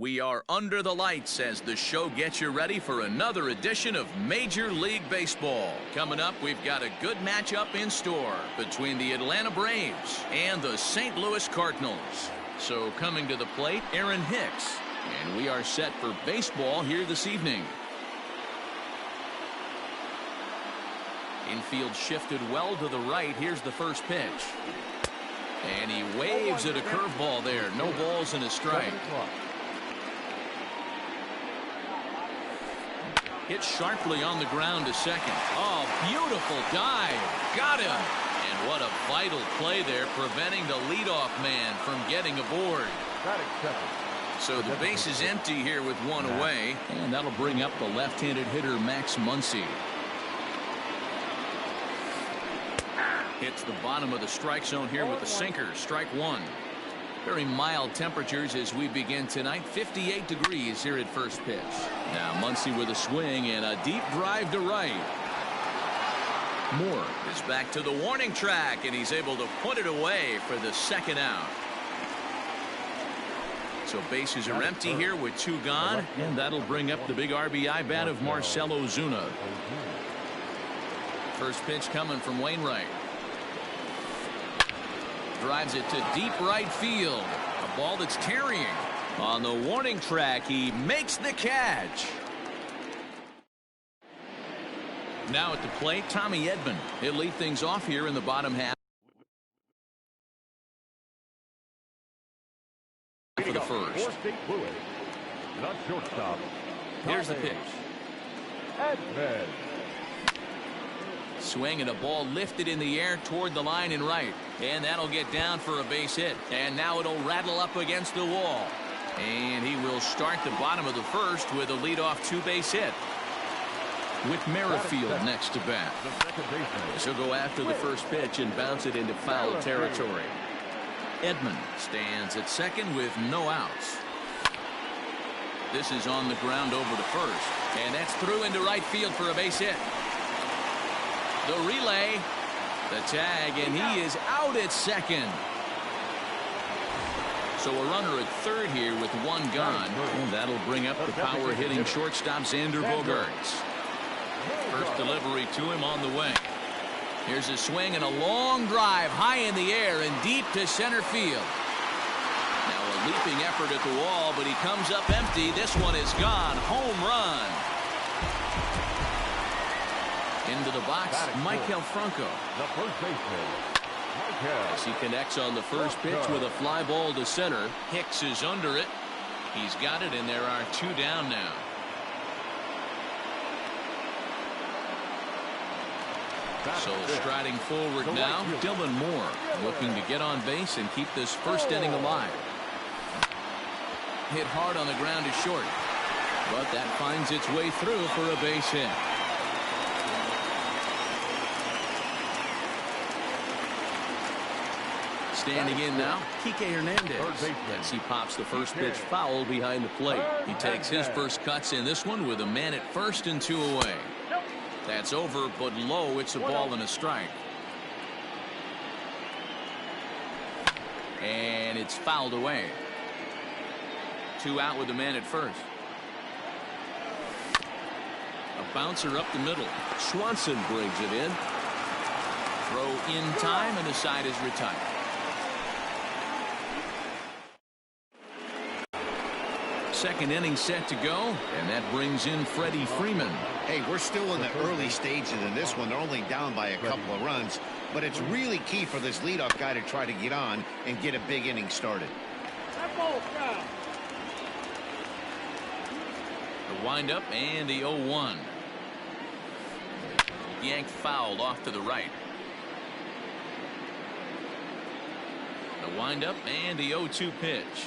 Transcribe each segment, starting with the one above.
We are under the lights as the show gets you ready for another edition of Major League Baseball. Coming up, we've got a good matchup in store between the Atlanta Braves and the St. Louis Cardinals. So coming to the plate, Aaron Hicks. And we are set for baseball here this evening. Infield shifted well to the right. Here's the first pitch. And he waves at a curveball there. No balls and a strike. Hit sharply on the ground to second. Oh, beautiful dive. Got him. And what a vital play there, preventing the leadoff man from getting aboard. So the base is empty here with one away. And that'll bring up the left-handed hitter, Max Muncy. Hits the bottom of the strike zone here with the sinker. Strike one. Very mild temperatures as we begin tonight. 58 degrees here at first pitch. Now Muncy with a swing and a deep drive to right. Moore is back to the warning track, and he's able to put it away for the second out. So bases are empty here with two gone, and that'll bring up the big RBI bat of Marcell Ozuna. First pitch coming from Wainwright. Drives it to deep right field. A ball that's carrying. On the warning track, he makes the catch. Now at the plate, Tommy Edman. He'll lead things off here in the bottom half for the first. Here's the pitch. Edman. Swing and a ball lifted in the air toward the line and right. And that'll get down for a base hit. And now it'll rattle up against the wall. And he will start the bottom of the first with a leadoff two-base hit. With Merrifield next to bat. He'll go after the first pitch and bounce it into foul territory. Edman stands at second with no outs. This is on the ground over to first. And that's through into right field for a base hit. The relay, the tag, and he is out at second. So a runner at third here with one gone. And that'll bring up the power-hitting shortstop Xander Bogaerts. First delivery to him on the way. Here's a swing and a long drive high in the air and deep to center field. Now a leaping effort at the wall, but he comes up empty. This one is gone. Home run. Into the box, Maikel Franco. The first baseman. As he connects on the first pitch with a fly ball to center. Hicks is under it. He's got it, and there are two down now. So striding forward now, Dylan Moore looking to get on base and keep this first inning alive. Hit hard on the ground to short, but that finds its way through for a base hit. Standing in now, Kike Hernandez. As he pops the first pitch foul behind the plate. He takes his first cuts in this one with a man at first and two away. That's over, but low. It's a ball and a strike. And it's fouled away. Two out with the man at first. A bouncer up the middle. Swanson brings it in. Throw in time, and the side is retired. Second inning set to go, and that brings in Freddie Freeman. Hey, we're still in the early stages in this one. They're only down by a couple of runs, but it's really key for this leadoff guy to try to get on and get a big inning started. The windup and the 0-1. Yanked fouled off to the right. The windup and the 0-2 pitch.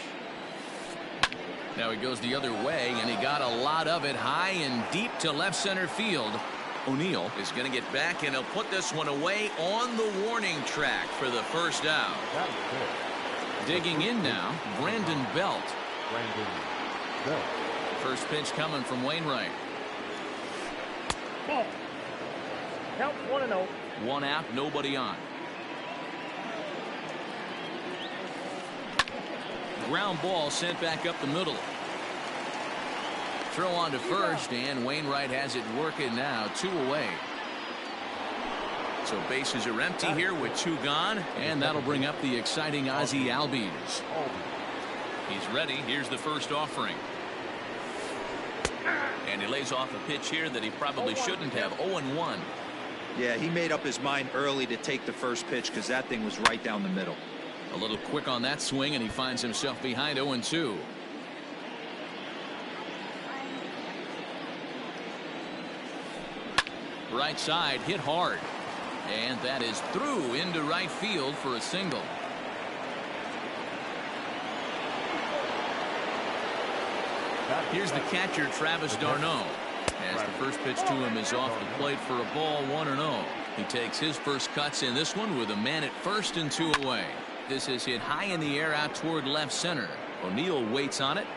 Now he goes the other way, and he got a lot of it high and deep to left center field. O'Neill is going to get back, and he'll put this one away on the warning track for the first out. Digging in now, Brandon Belt. First pitch coming from Wainwright. Ball. Count 1-0. One out, nobody on. Ground ball sent back up the middle. Throw on to first, and Wainwright has it working now. 2 away. So bases are empty here with 2 gone, and that'll bring up the exciting Ozzie Albies. He's ready. Here's the first offering. And he lays off a pitch here that he probably shouldn't have. 0-1. Yeah, he made up his mind early to take the first pitch because that thing was right down the middle. A little quick on that swing, and he finds himself behind 0-2. Right side hit hard, and that is through into right field for a single. Here's the catcher, Travis d'Arnaud, as the first pitch to him is off the plate for a ball. 1-0. He takes his first cuts in this one with a man at first and 2 away. This is hit high in the air out toward left center. O'Neill waits on it,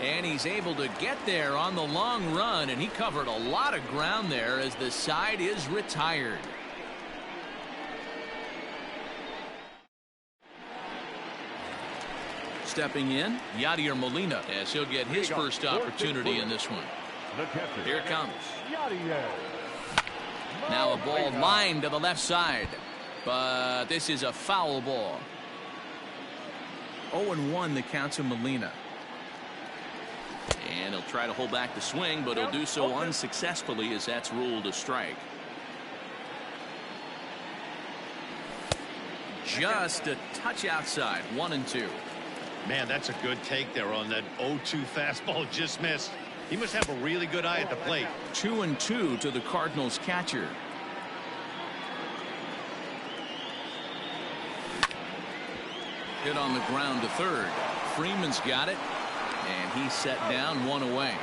and he's able to get there on the long run, and he covered a lot of ground there as the side is retired. Stepping in, Yadier Molina, as he'll get his first opportunity in this one. Here it comes. Now a ball lined to the left side, but this is a foul ball. 0-1 the count to Molina. And he'll try to hold back the swing, but he'll do so unsuccessfully as that's ruled a strike. Just a touch outside. 1-2. Man, that's a good take there on that 0-2 fastball. Just missed. He must have a really good eye at the plate. 2-2 to the Cardinals catcher. Hit on the ground to third. Freeman's got it, and he's set down. 1 away.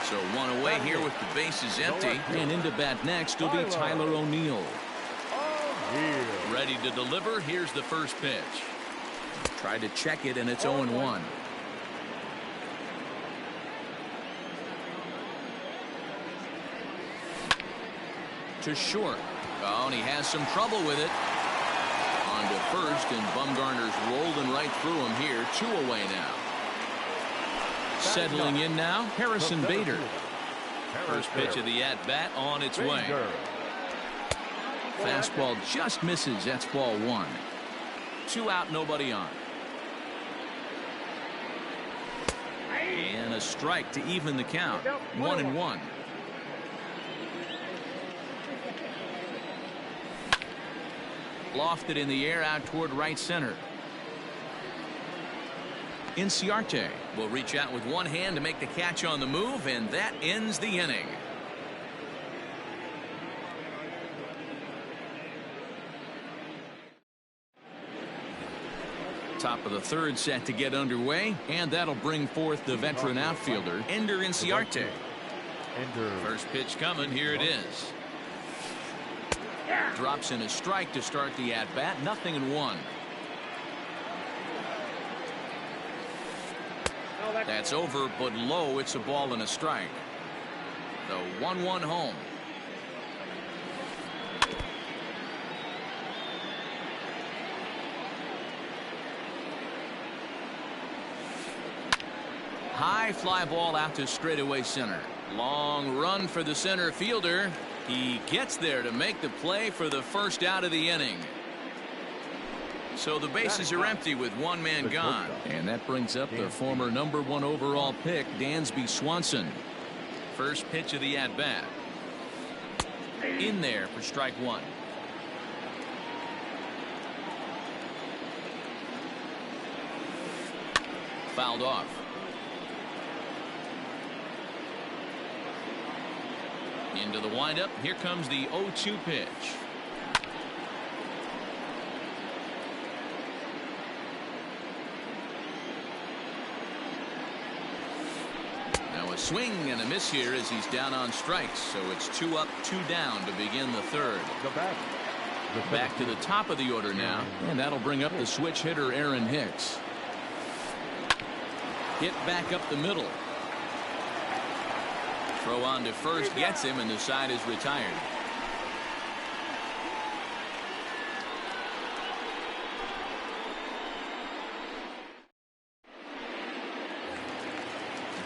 So 1 away here with the bases empty, and into bat next will be Tyler O'Neill. Ready to deliver. Here's the first pitch. Tried to check it, and it's 0-1. To short. Oh, and he has some trouble with it. On to first, and Bumgarner's rolling right through him here. 2 away now. Settling in now, Harrison Bader. First pitch of the at-bat on its way. Fastball just misses. That's ball 1. 2 out, nobody on. And a strike to even the count. 1-1. Lofted in the air out toward right center. Inciarte will reach out with one hand to make the catch on the move, and that ends the inning. Top of the third set to get underway, and that'll bring forth the veteran outfielder, Ender Inciarte. First pitch coming. Here it is. Drops in a strike to start the at-bat. 0-1. That's over, but low. It's a ball and a strike. The 1-1 home. High fly ball out to straightaway center. Long run for the center fielder. He gets there to make the play for the first out of the inning. So the bases are empty with one man gone. And that brings up the former #1 overall pick, Dansby Swanson. First pitch of the at-bat. In there for strike 1. Fouled off. Into the windup. Here comes the 0-2 pitch. Now a swing and a miss here as he's down on strikes. So it's 2 up, 2 down to begin the third. Back to the top of the order now, and that'll bring up the switch hitter Aaron Hicks. Hit back up the middle. Throw on to first gets him, and the side is retired.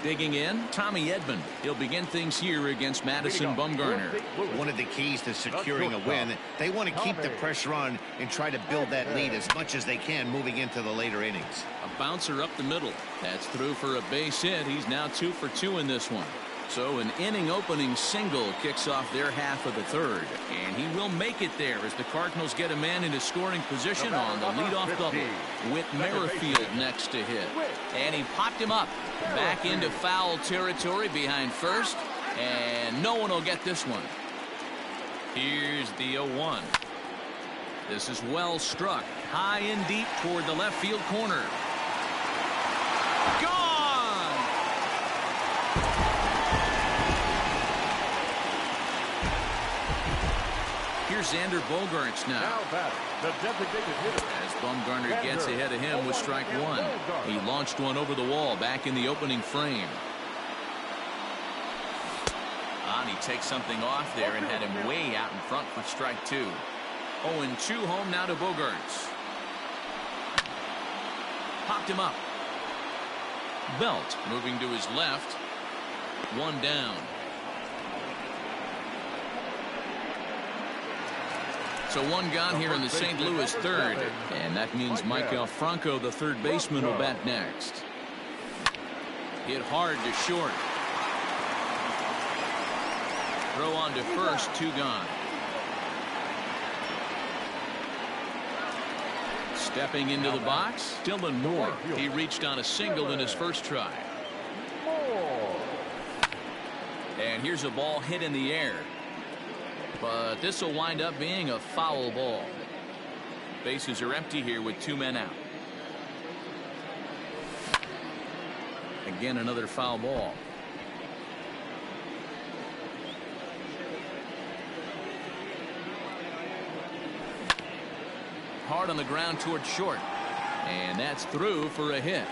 Digging in, Tommy Edman. He'll begin things here against Madison Bumgarner. One of the keys to securing a win, they want to keep the pressure on and try to build that lead as much as they can moving into the later innings. A bouncer up the middle. That's through for a base hit. He's now 2 for 2 in this one. So an inning-opening single kicks off their half of the third. And he will make it there as the Cardinals get a man into scoring position on the leadoff double with Merrifield next to hit. And he popped him up back into foul territory behind first. And no one will get this one. Here's the 0-1. This is well struck. High and deep toward the left field corner. Gone! Here's Xander Bogaerts now. The designated hitter. As Bumgarner gets ahead of him with strike one. He launched one over the wall back in the opening frame. And he takes something off there and had him way out in front for strike two. 0-2 home now to Bogaerts. Popped him up. Belt moving to his left. One down. So one gone here in the St. Louis third. And that means Maikel Franco, the third baseman, will bat next. Hit hard to short. Throw on to first, 2 gone. Stepping into the box, Dylan Moore. He reached on a single in his first try. And here's a ball hit in the air. But this will wind up being a foul ball. Bases are empty here with 2 men out. Again, another foul ball. Hard on the ground toward short. And that's through for a hit.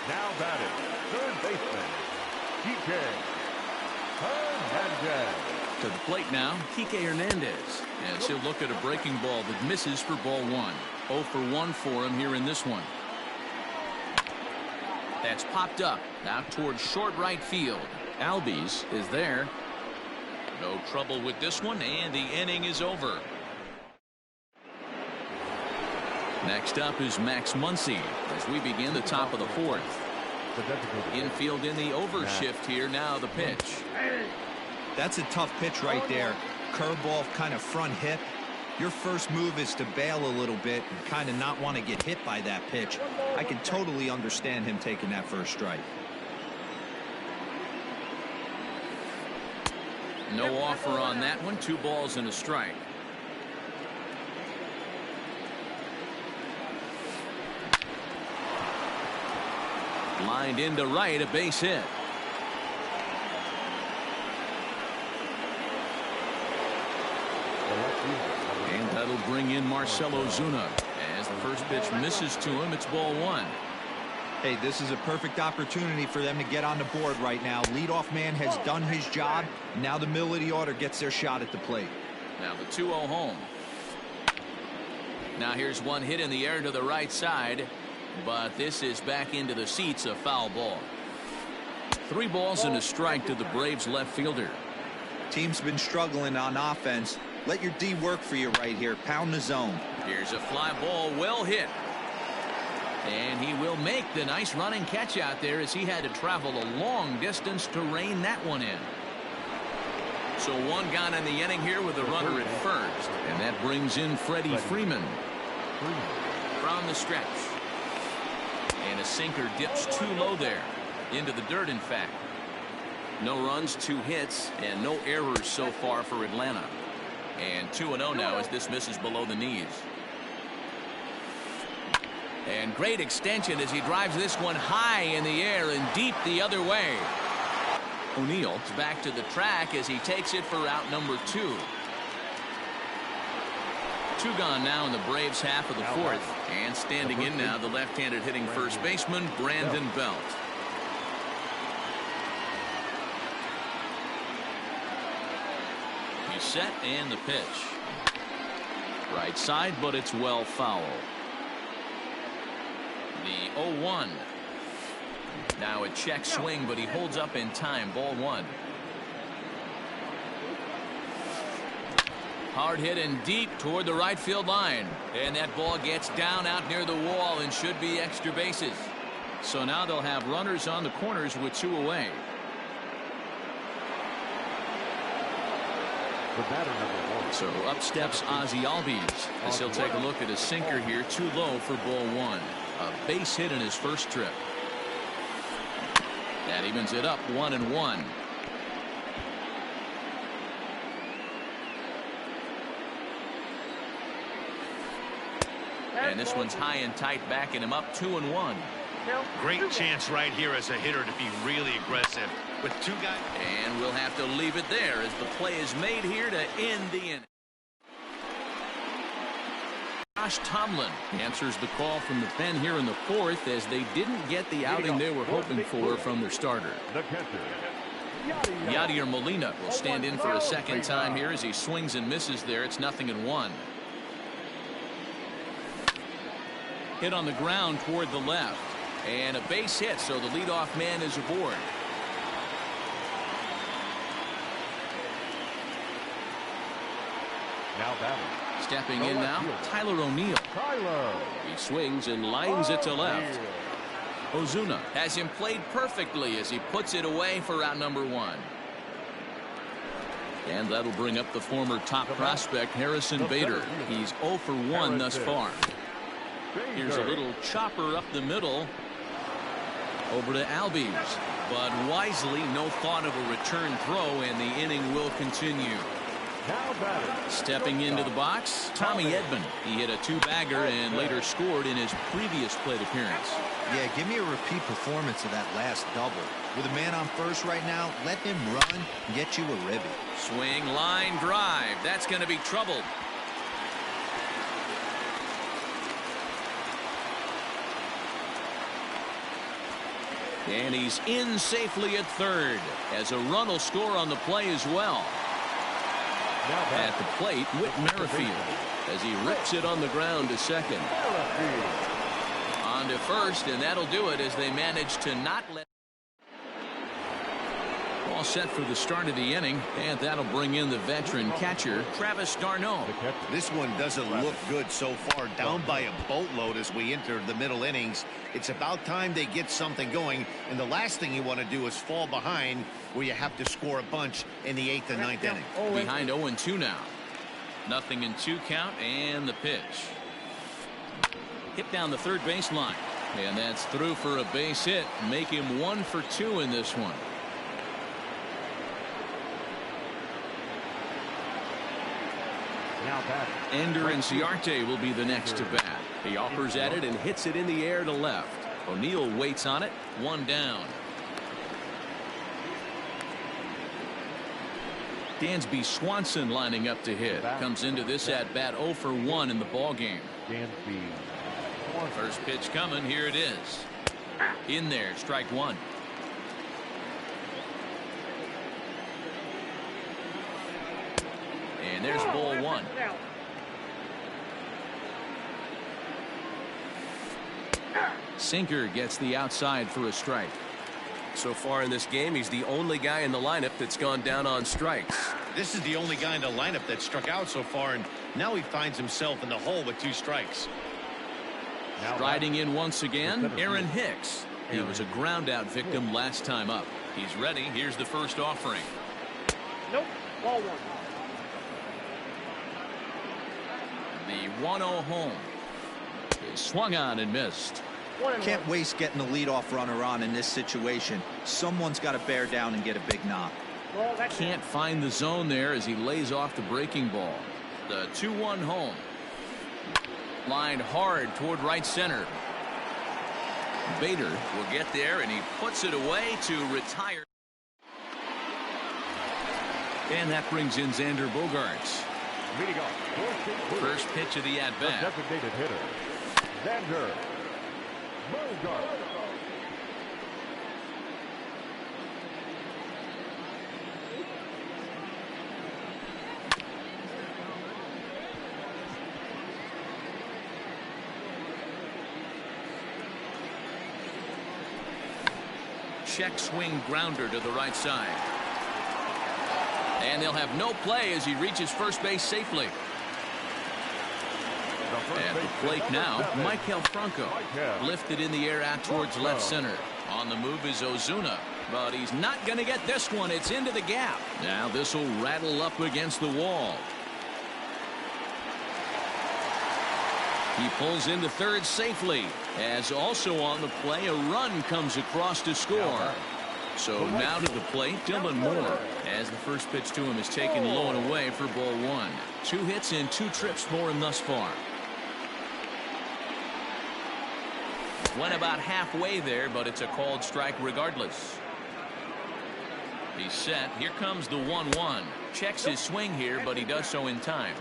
Now batting, third baseman, Kike Hernandez. To the plate now, Kike Hernandez. As he'll look at a breaking ball that misses for ball 1. 0 for 1 for him here in this one. That's popped up out towards short right field. Albies is there. No trouble with this one, and the inning is over. Next up is Max Muncy as we begin the top of the fourth. Infield in the overshift here. Now the pitch. That's a tough pitch right there. Curveball, kind of front hip. Your first move is to bail a little bit and kind of not want to get hit by that pitch. I can totally understand him taking that first strike. No offer on that one. 2 balls and a strike. Lined into right, a base hit. And that'll bring in Marcell Ozuna. As the first pitch misses to him, it's ball 1. Hey, this is a perfect opportunity for them to get on the board right now. Leadoff man has done his job. Now the middle of the order gets their shot at the plate. Now the 2-0 home. Now here's one hit in the air to the right side. But this is back into the seats, a foul ball. 3 balls and a strike to the Braves left fielder. Team's been struggling on offense. Let your D work for you right here. Pound the zone. Here's a fly ball, well hit. And he will make the nice running catch out there as he had to travel a long distance to rein that one in. So 1 gone in the inning here with a runner at first. And that brings in Freddie Freeman from the stretch. And a sinker dips too low there. Into the dirt, in fact. No runs, 2 hits, and no errors so far for Atlanta. And 2-0 now as this misses below the knees. And great extension as he drives this one high in the air and deep the other way. O'Neill is back to the track as he takes it for out number 2. 2 gone now in the Braves half of the fourth. And standing in now, the left-handed hitting first baseman, Brandon Belt. He's set and the pitch. Right side, but it's well foul. The 0-1. Now a check swing, but he holds up in time. Ball one. Hard hit and deep toward the right field line. And that ball gets down out near the wall and should be extra bases. So now they'll have runners on the corners with 2 away. The batter, number 1. So up steps Ozzie Albies as he'll take a look at a sinker here, too low for ball one. A base hit in his first trip. That evens it up 1-1. And this one's high and tight, backing him up 2-1. Great chance right here as a hitter to be really aggressive with 2 guys. And we'll have to leave it there as the play is made here to end the inning. Josh Tomlin answers the call from the pen here in the 4th as they didn't get the outing they were hoping for from their starter. The catcher, Yadier Molina will stand in for a second time here as he swings and misses there. It's 0-1. Hit on the ground toward the left. And a base hit, so the leadoff man is aboard. now batting. Stepping in now, Tyler O'Neill. Tyler. He swings and lines it to left. Ozuna has him played perfectly as he puts it away for out number 1. And that'll bring up the former top prospect Harrison Bader. He's 0 for 1 thus far. Here's a little chopper up the middle over to Albies, but wisely no thought of a return throw, and the inning will continue. Stepping into the box, Tommy Edman. He hit a 2-bagger and later scored in his previous plate appearance. Yeah, give me a repeat performance of that last double. With a man on first right now, let him run and get you a ribby. Swing, line, drive. That's going to be trouble. And he's in safely at third as a run will score on the play as well. At the plate, Whit Merrifield as he rips it on the ground to second. On to first, and that'll do it as they manage to not let. All set for the start of the inning, and that'll bring in the veteran catcher, Travis d'Arnaud. This one doesn't look good so far, down by a boatload as we enter the middle innings. It's about time they get something going, and the last thing you want to do is fall behind where you have to score a bunch in the 8th and 9th inning. Behind 0-2 now. 0-2 count, and the pitch. Hit down the third baseline, and that's through for a base hit. Make him 1 for 2 in this one. Ender Inciarte will be the next to bat. He offers at it and hits it in the air to left. O'Neill waits on it. 1 down. Dansby Swanson lining up to hit. Comes into this at bat 0 for 1 in the ball game. First pitch coming. Here it is. In there. Strike 1. And there's ball 1. Sinker gets the outside for a strike. So far in this game, he's the only guy in the lineup that's gone down on strikes. This is the only guy in the lineup that struck out so far, and now he finds himself in the hole with 2 strikes. Striding in once again, Aaron Hicks. He was a ground out victim last time up. He's ready. Here's the first offering. Nope. Ball 1. The 1-0 home is swung on and missed. Can't waste getting the leadoff runner on in this situation. Someone's got to bear down and get a big knock. Can't find the zone there as he lays off the breaking ball. The 2-1 home. Lined hard toward right center. Bader will get there, and he puts it away to retire. And that brings in Xander Bogaerts. First pitch of the at-bat. Designated hitter, Xander Bogaerts. check swing grounder to the right side. And they'll have no play as he reaches first base safely. At the plate now, Maikel Franco. Lifted in the air out towards left center. On the move is Ozuna. But he's not going to get this one. It's into the gap. Now this will rattle up against the wall. He pulls into third safely. As also on the play, a run comes across to score. So now to the plate, Dylan Moore. As the first pitch to him is taken low and away for ball one. 2 hits in 2 trips for him thus far. Went about halfway there, but it's a called strike regardless. He's set. Here comes the 1-1. Checks his swing here, but he does so in time.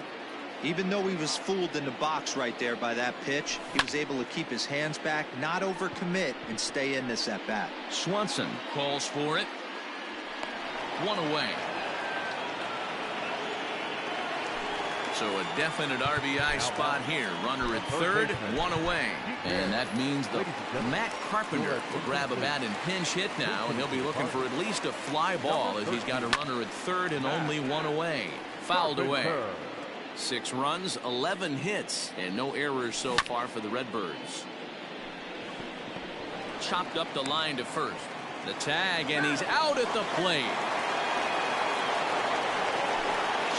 Even though he was fooled in the box right there by that pitch, he was able to keep his hands back, not overcommit, and stay in this at bat. Swanson calls for it. 1 away. So a definite RBI spot here. Runner at third, 1 away. And that means the Matt Carpenter will grab a bat and pinch hit now, and he'll be looking for at least a fly ball as he's got a runner at third and only 1 away. Fouled away. 6 runs, 11 hits, and no errors so far for the Redbirds. Chopped up the line to first. The tag, and he's out at the plate.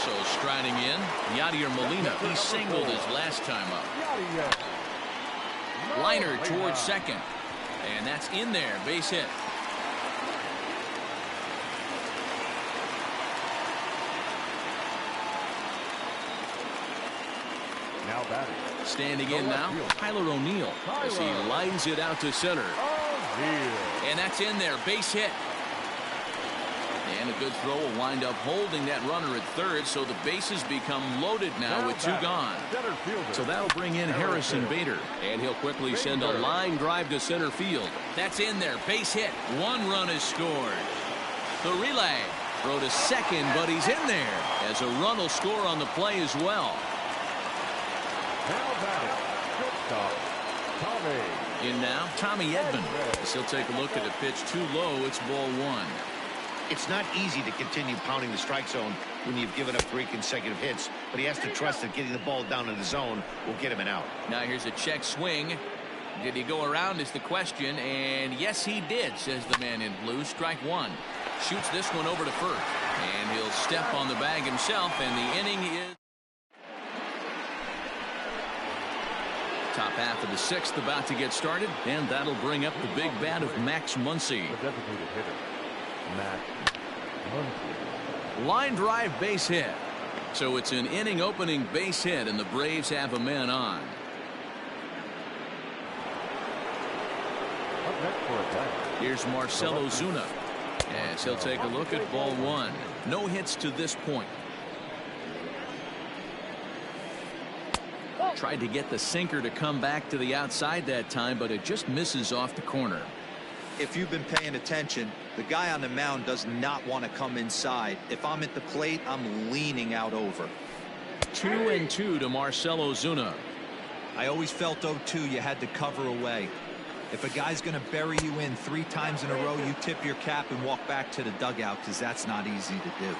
So striding in, Yadier Molina. He singled his last time up. Liner towards second. And that's in there. Base hit. Now batting. Standing in now, Tyler O'Neill as he lines it out to center. And that's in there. Base hit. And a good throw will wind up holding that runner at third, so the bases become loaded now with 2 gone. So that'll bring in Harrison Bader. And he'll quickly send a line drive to center field. That's in there. Base hit. 1 run is scored. The relay. Throw to second, but he's in there as a run will score on the play as well. Now batting. Shortstop, Tommy. In now, Tommy Edman. As he'll take a look at a pitch too low. It's ball 1. It's not easy to continue pounding the strike zone when you've given up 3 consecutive hits, but he has to trust that getting the ball down in the zone will get him an out. Now here's a check swing. Did he go around is the question, and yes he did, says the man in blue. Strike 1. Shoots this one over to first, and he'll step on the bag himself, and the inning is top half of the 6th about to get started, and that'll bring up the big bat of Max Muncy. The designated hitter, Max Muncy. Line drive base hit. So it's an inning opening base hit, and the Braves have a man on. Up next for a bat. Here's Marcell Ozuna as he'll take a look at ball 1. No hits to this point. Tried to get the sinker to come back to the outside that time, but it just misses off the corner. If you've been paying attention, the guy on the mound does not want to come inside. If I'm at the plate, I'm leaning out over. 2-2 to Marcell Ozuna. I always felt 0-2 you had to cover away. If a guy's going to bury you in 3 times in a row, you tip your cap and walk back to the dugout, because that's not easy to do.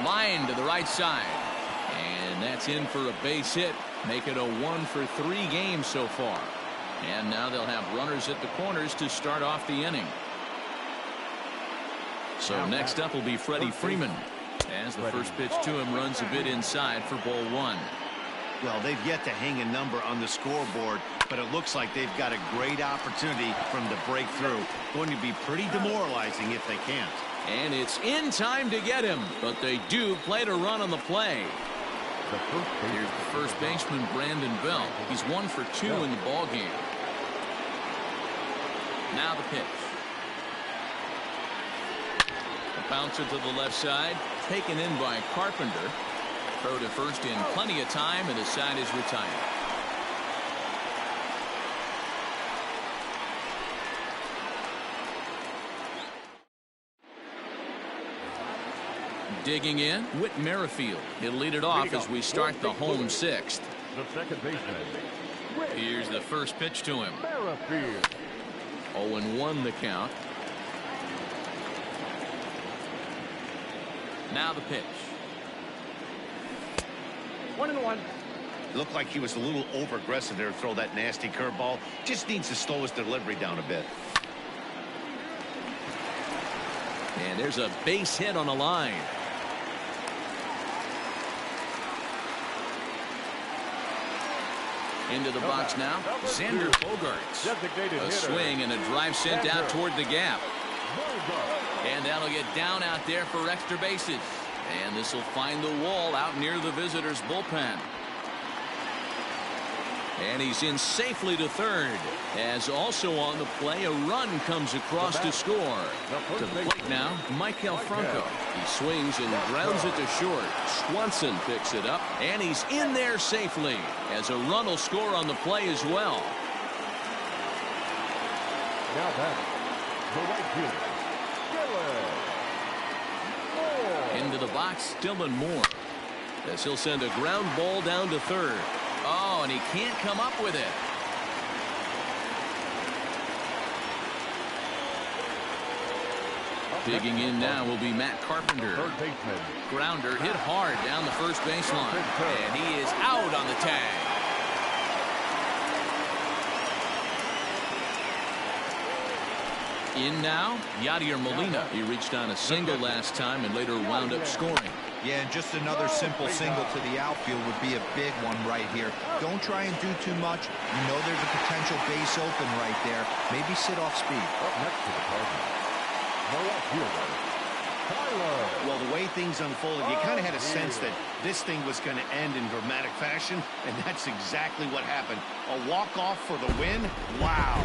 Line to the right side. And that's in for a base hit. Make it a 1 for 3 games so far. And now they'll have runners at the corners to start off the inning. So next up will be Freddie Freeman, as the first pitch to him runs a bit inside for ball 1. Well, they've yet to hang a number on the scoreboard, but it looks like they've got a great opportunity for them to break through. Going to be pretty demoralizing if they can't. And it's in time to get him, but they do play to run on the play. Here's the first baseman, Brandon Belt. He's 1 for 2 in the ball game. Now the pitch. A bouncer to the left side, taken in by Carpenter. Throw to first in plenty of time, and the side is retired. Digging in, Whit Merrifield. He'll lead it off as we start the home 6th. The second baseman. Here's the first pitch to him. Merrifield. 0-1 the count. Now the pitch. 1-1. Looked like he was a little over aggressive there to throw that nasty curveball. Just needs to slow his delivery down a bit. And there's a base hit on the line. Into the box now, Xander Bogaerts. A swing and a drive sent out toward the gap. And that'll get down out there for extra bases. And this will find the wall out near the visitors' bullpen. And he's in safely to third. As also on the play, a run comes across to score. To the plate now, Maikel Franco. He swings and grounds it to short. Swanson picks it up, and he's in there safely. As a run will score on the play as well. Now back, the right fielder, Dylan Moore. Into the box, Dylan Moore. As he'll send a ground ball down to third. Oh, and he can't come up with it. Digging in now will be Matt Carpenter. Third baseman. Grounder hit hard down the first baseline. And he is out on the tag. In now, Yadier Molina. He reached on a single last time and later wound up scoring. Yeah, and just another simple single to the outfield would be a big one right here. Don't try and do too much. You know there's a potential base open right there. Maybe sit off speed. Up next to the Cardinals, the left fielder, Tyler. Well, the way things unfolded, you kind of had a sense that this thing was going to end in dramatic fashion, and that's exactly what happened. A walk-off for the win? Wow.